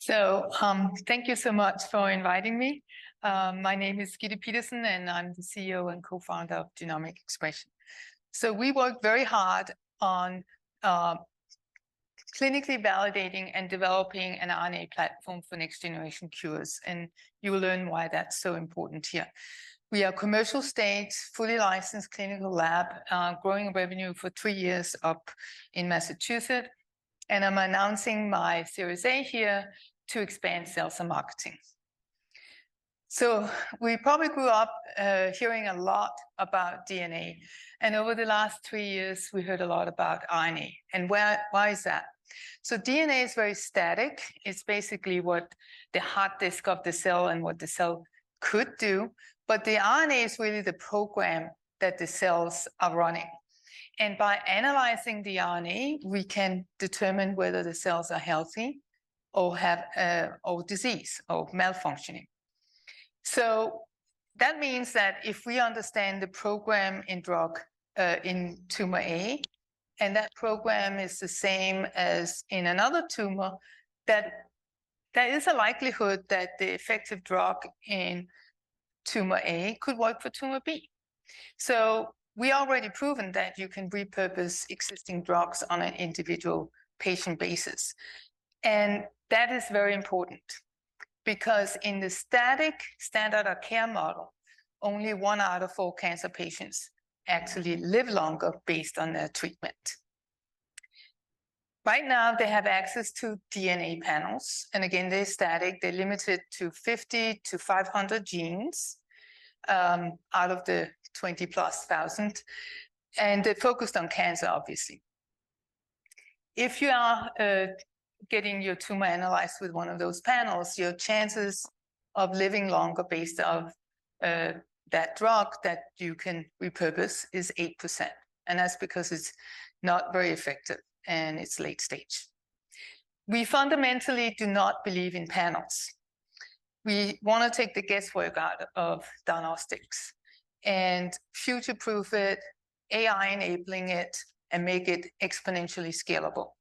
Thank you so much for inviting me. My name is Gitte Pedersen, and I'm the CEO and co-founder of Genomic Expression. So we work very hard on clinically validating and developing an RNA platform for next generation cures, and you will learn why that's so important here. We are commercial stage, fully licensed clinical lab, growing revenue for 3 years up in Massachusetts, and I'm announcing my Series A here to expand sales and marketing. So we probably grew up hearing a lot about DNA, and over the last 3 years, we heard a lot about RNA. And why is that? So DNA is very static. It's basically what the hard disk of the cell and what the cell could do, but the RNA is really the program that the cells are running. And by analyzing the RNA, we can determine whether the cells are healthy or have or disease or malfunctioning. So that means that if we understand the program in drug in tumor A, and that program is the same as in another tumor, that there is a likelihood that the effective drug in tumor A could work for tumor B. So we already proven that you can repurpose existing drugs on an individual patient basis. And that is very important because in the static standard of care model, only 1 out of 4 cancer patients actually live longer based on their treatment. Right now, they have access to DNA panels. And again, they're static. They're limited to 50 to 500 genes out of the 20,000+. And they're focused on cancer, obviously. If you are getting your tumor analyzed with one of those panels, your chances of living longer based on that drug that you can repurpose is 8%. And that's because it's not very effective and it's late stage. We fundamentally do not believe in panels. We want to take the guesswork out of diagnostics and future-proof it, AI enabling it, and make it exponentially scalable.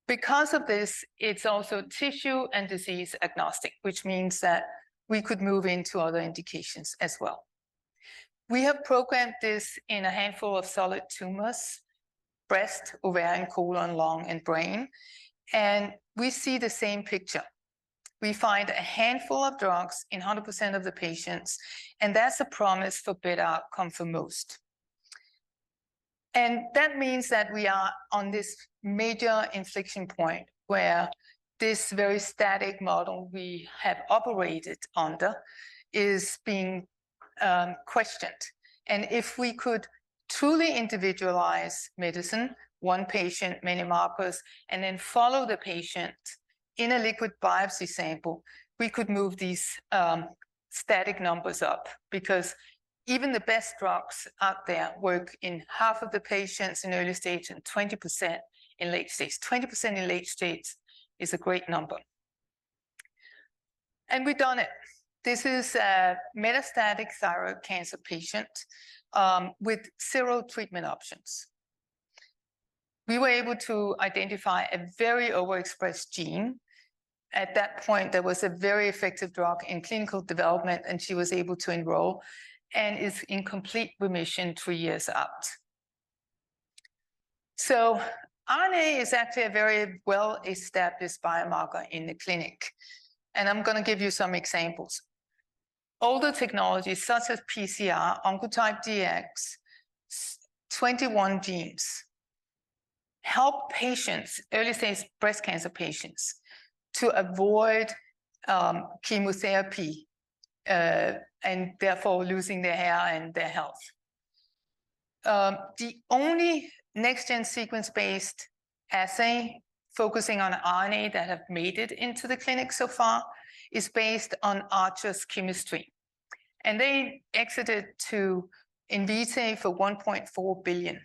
Because of this, it's also tissue and disease agnostic, which means that we could move into other indications as well. We have programmed this in a handful of solid tumors, breast, ovarian, colon, lung, and brain, and we see the same picture. We find a handful of drugs in 100% of the patients, and that's a promise for better outcome for most. And that means that we are on this major inflection point where this very static model we have operated under is being questioned. And if we could truly individualize medicine, one patient, many markers, and then follow the patient in a liquid biopsy sample, we could move these static numbers up, because even the best drugs out there work in half of the patients in early stage and 20% in late stage. 20% in late stage is a great number. And we've done it. This is a metastatic thyroid cancer patient with 0 treatment options. We were able to identify a very overexpressed gene. At that point, there was a very effective drug in clinical development, and she was able to enroll and is in complete remission 3 years out. So RNA is actually a very well-established biomarker in the clinic. And I'm going to give you some examples. Older technologies such as PCR, Oncotype DX, 21 genes, help patients, early-stage breast cancer patients, to avoid chemotherapy and therefore losing their hair and their health. The only next-gen sequence-based assay focusing on RNA that have made it into the clinic so far is based on Archer's chemistry. And they exited to in vitro for $1.4 billion.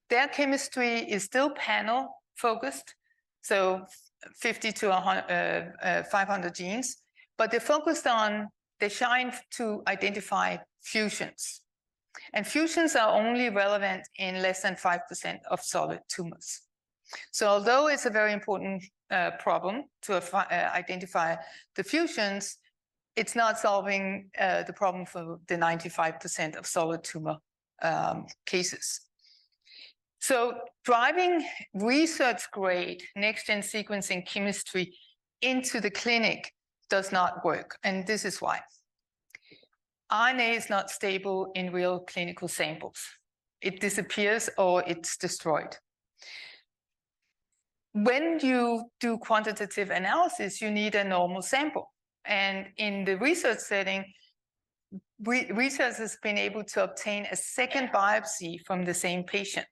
Their chemistry is still panel-focused, so 50 to 500 genes, but they're focused on, they shine to identify fusions. And fusions are only relevant in less than 5% of solid tumors. So although it's a very important problem to identify the fusions, it's not solving the problem for the 95% of solid tumor cases. So driving research-grade next-gen sequencing chemistry into the clinic does not work, and this is why. RNA is not stable in real clinical samples. It disappears or it's destroyed. When you do quantitative analysis, you need a normal sample. And in the research setting, research has been able to obtain a second biopsy from the same patient.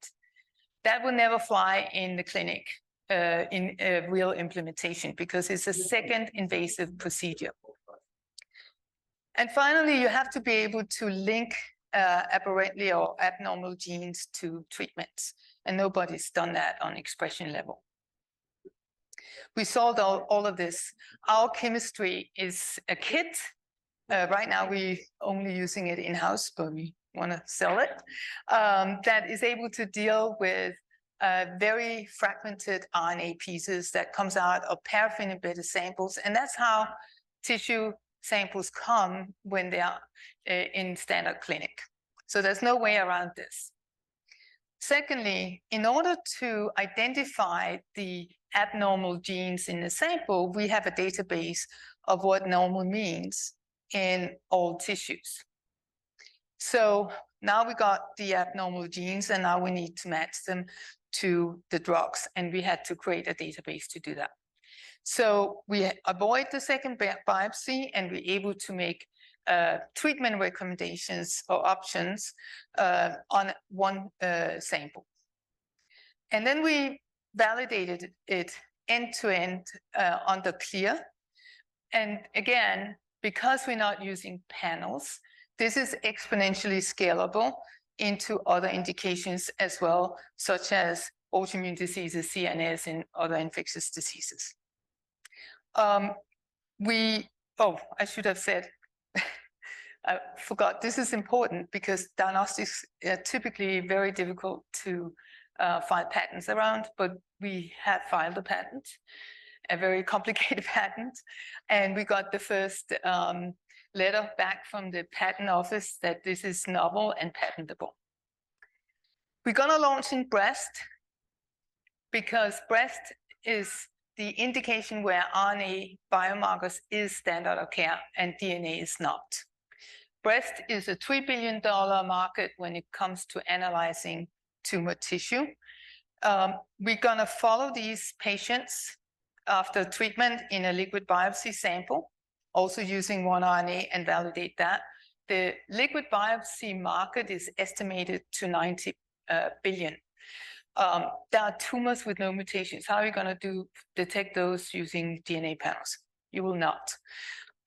That will never fly in the clinic in a real implementation because it's a second invasive procedure. And finally, you have to be able to link aberrantly or abnormal genes to treatments. And nobody's done that on expression level. We solved all of this. Our chemistry is a kit. Right now, we're only using it in-house, but we want to sell it. That is able to deal with very fragmented RNA pieces that comes out of paraffin-embedded samples. And that's how tissue samples come when they are in standard clinic. So there's no way around this. Secondly, in order to identify the abnormal genes in the sample, we have a database of what normal means in all tissues. So now we got the abnormal genes, and now we need to match them to the drugs, and we had to create a database to do that. So we avoid the second biopsy, and we're able to make treatment recommendations or options on one sample. And then we validated it end-to-end under CLIA. And again, because we're not using panels, this is exponentially scalable into other indications as well, such as autoimmune diseases, CNS, and other infectious diseases. I should have said, I forgot, this is important because diagnostics are typically very difficult to file patents around, but we have filed a patent, a very complicated patent, and we got the first letter back from the patent office that this is novel and patentable. We're gonna launch in breast because breast is the indication where RNA biomarkers is standard of care and DNA is not. Breast is a $3 billion market when it comes to analyzing tumor tissue. We're gonna follow these patients after treatment in a liquid biopsy sample, also using OneRNA and validate that. The liquid biopsy market is estimated to 90 billion. There are tumors with no mutations. How are you going to detect those using DNA panels? You will not.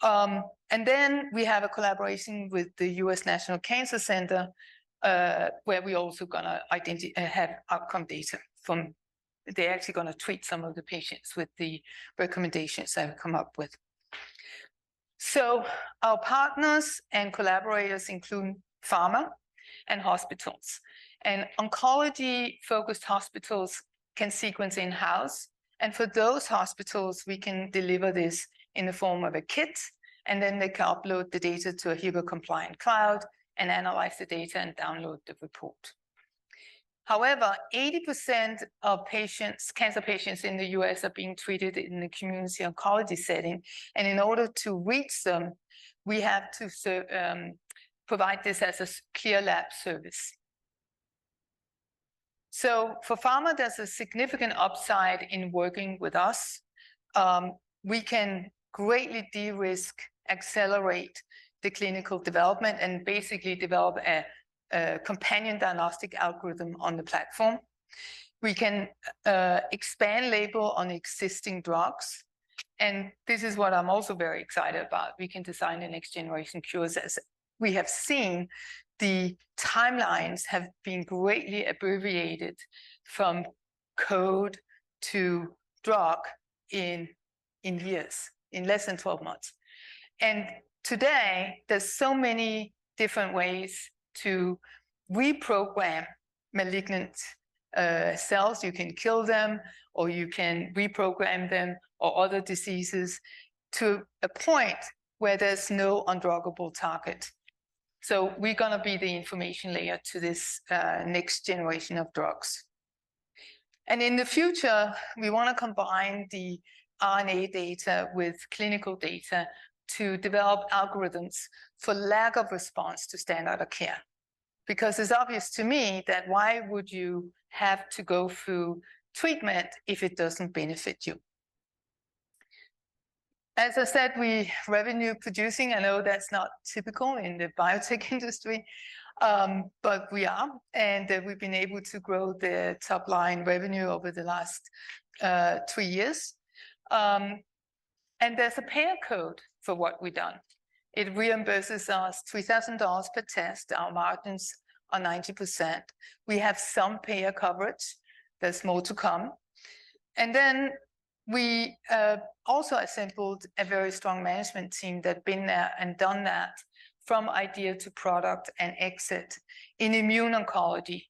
And then we have a collaboration with the US National Cancer Center, where we also going to have outcome data from, they're actually going to treat some of the patients with the recommendations I've come up with. So our partners and collaborators include pharma and hospitals. And oncology-focused hospitals can sequence in-house. And for those hospitals, we can deliver this in the form of a kit, and then they can upload the data to a HIPAA-compliant cloud and analyze the data and download the report. However, 80% of patients, cancer patients in the US are being treated in the community oncology setting. And in order to reach them, we have to provide this as a clear lab service. So for pharma, there's a significant upside in working with us. We can greatly de-risk, accelerate the clinical development, and basically develop a companion diagnostic algorithm on the platform. We can expand label on existing drugs. And this is what I'm also very excited about. We can design the next generation cures. As we have seen, the timelines have been greatly abbreviated from code to drug in years, in less than 12 months. And today, there's so many different ways to reprogram malignant cells, you can kill them, or you can reprogram them, or other diseases, to a point where there's no undruggable target. So we're going to be the information layer to this next generation of drugs. And in the future, we want to combine the RNA data with clinical data to develop algorithms for lack of response to standard of care. Because it's obvious to me that why would you have to go through treatment if it doesn't benefit you? As I said, we revenue producing. I know that's not typical in the biotech industry, but we are, and we've been able to grow the top line revenue over the last 3 years. And there's a payer code for what we've done. It reimburses us $3,000 per test. Our margins are 90%. We have some payer coverage. There's more to come. And then we also assembled a very strong management team that's been there and done that from idea to product and exit in immune oncology,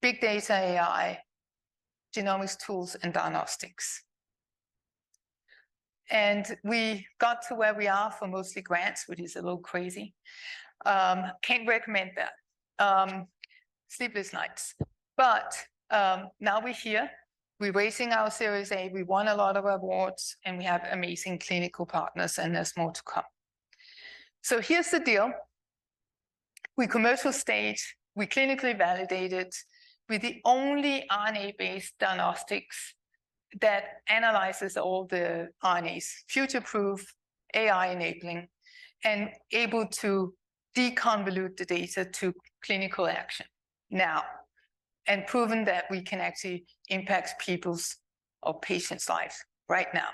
big data AI, genomics tools, and diagnostics. And we got to where we are for mostly grants, which is a little crazy. Can't recommend that. Sleepless nights. But now we're here. We're raising our Series A. We won a lot of awards, and we have amazing clinical partners, and there's more to come. So here's the deal. We commercial stage. We clinically validated. We're the only RNA-based diagnostics that analyzes all the RNAs, future-proof, AI-enabling, and able to deconvolute the data to clinical action now, and proven that we can actually impact people's or patients' lives right now.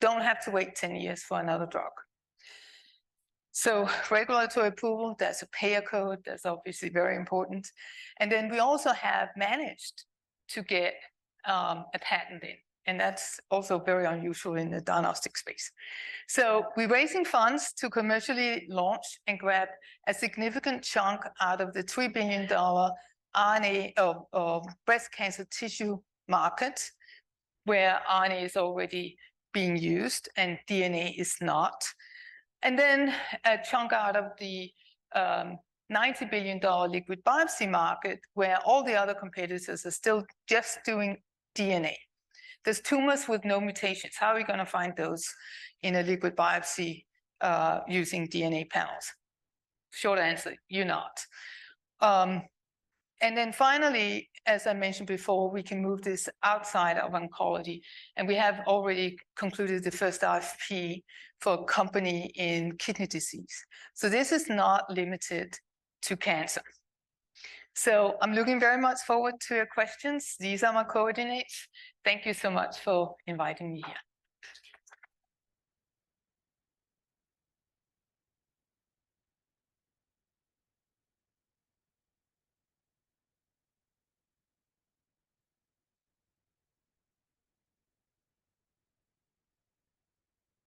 Don't have to wait 10 years for another drug. So regulatory approval, that's a payer code, that's obviously very important. And then we also have managed to get a patent in, and that's also very unusual in the diagnostic space. So we're raising funds to commercially launch and grab a significant chunk out of the $3 billion RNA of breast cancer tissue market, where RNA is already being used and DNA is not. And then a chunk out of the $90 billion liquid biopsy market, where all the other competitors are still just doing DNA. There's tumors with no mutations. How are we going to find those in a liquid biopsy using DNA panels? Short answer, you're not. And then finally, as I mentioned before, we can move this outside of oncology. And we have already concluded the first RFP for a company in kidney disease. So this is not limited to cancer. So I'm looking very much forward to your questions. These are my coordinates. Thank you so much for inviting me here.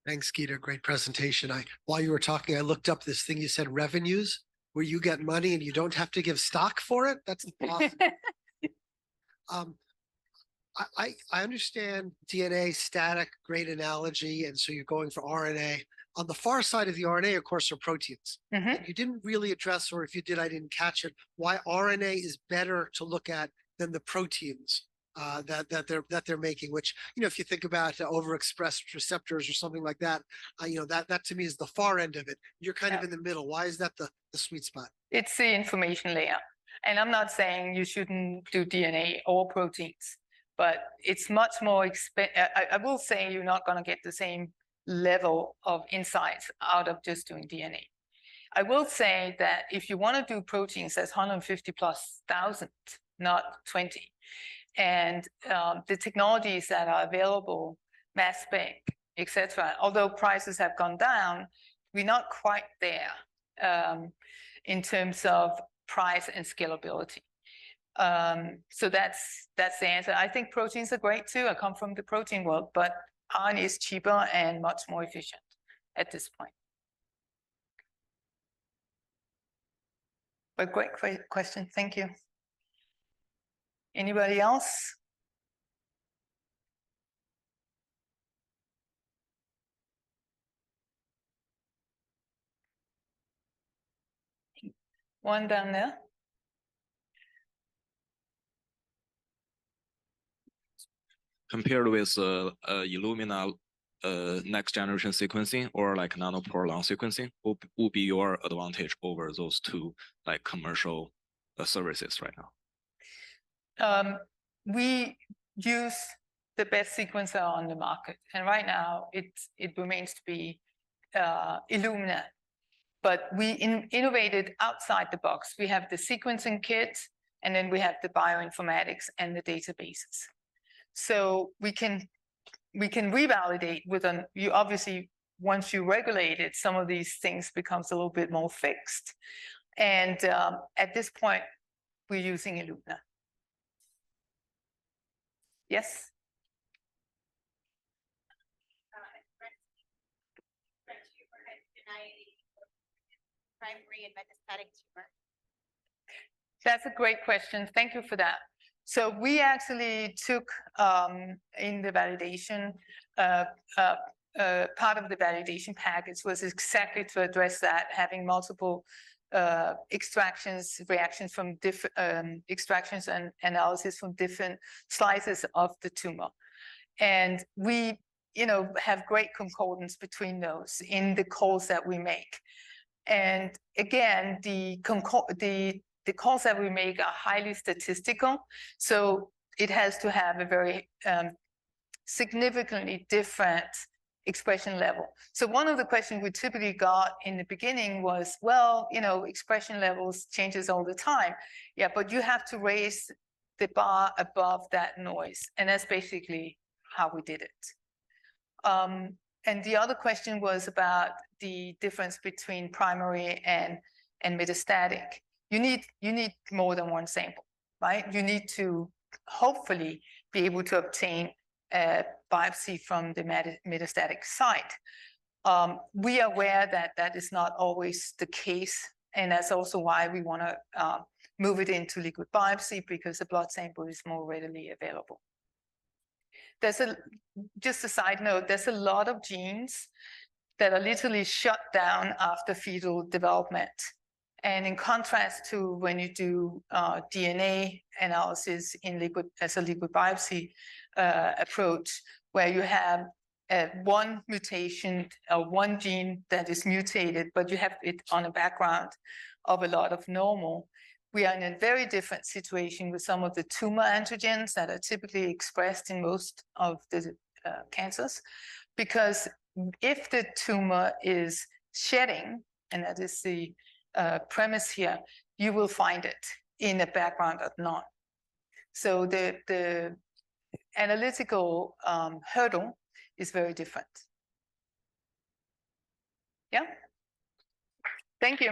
Thanks, Gitte. Great presentation. While you were talking, I looked up this thing you said, revenues, where you get money and you don't have to give stock for it. That's awesome. I understand DNA, static, great analogy, and so you're going for RNA. On the far side of the RNA, of course, are proteins. And you didn't really address, or if you did, I didn't catch it, why RNA is better to look at than the proteins that they're making. Which, you know, if you think about overexpressed receptors or something like that, that to me is the far end of it. You're kind of in the middle. Why is that the sweet spot? It's the information layer, and I'm not saying you shouldn't do DNA or proteins, but it's much more expensive. I will say you're not going to get the same level of insights out of just doing DNA. I will say that if you want to do proteins, that's 150,000+, not 20. And the technologies that are available, mass spec, etc., although prices have gone down, we're not quite there in terms of price and scalability. So that's the answer. I think proteins are great too. I come from the protein world, but RNA is cheaper and much more efficient at this point. But great question. Thank you. Anybody else? One down there. Compared with Illumina next generation sequencing or like nanopore long sequencing, would be your advantage over those two like commercial services right now? We use the best sequencer on the market, and right now it remains to be Illumina. But we innovated outside the box. We have the sequencing kit, and then we have the bioinformatics and the databases. So we can revalidate with you obviously, once you regulate it, some of these things becomes a little bit more fixed. And at this point, we're using Illumina. Yes? Primary and metastatic tumor? That's a great question. Thank you for that. So we actually took in the validation, part of the validation package was exactly to address that, having multiple extractions, reactions from different extractions and analysis from different slices of the tumor. And we, have great concordance between those in the calls that we make. And again, the calls that we make are highly statistical, so it has to have a very significantly different expression level. So one of the questions we typically got in the beginning was, well, expression levels changes all the time. Yeah, but you have to raise the bar above that noise, and that's basically how we did it. And the other question was about the difference between primary and metastatic. You need more than one sample, right? You need to hopefully be able to obtain a biopsy from the metastatic site. We are aware that that is not always the case, and that's also why we want to move it into liquid biopsy, because the blood sample is more readily available. Just a side note, there's a lot of genes that are literally shut down after fetal development. And in contrast to when you do DNA analysis as a liquid biopsy approach, where you have one mutation or one gene that is mutated, but you have it on a background of a lot of normal. We are in a very different situation with some of the tumor antigens that are typically expressed in most of the cancers, because if the tumor is shedding, and that is the premise here, you will find it in a background of none. So the analytical hurdle is very different. Yeah. Thank you.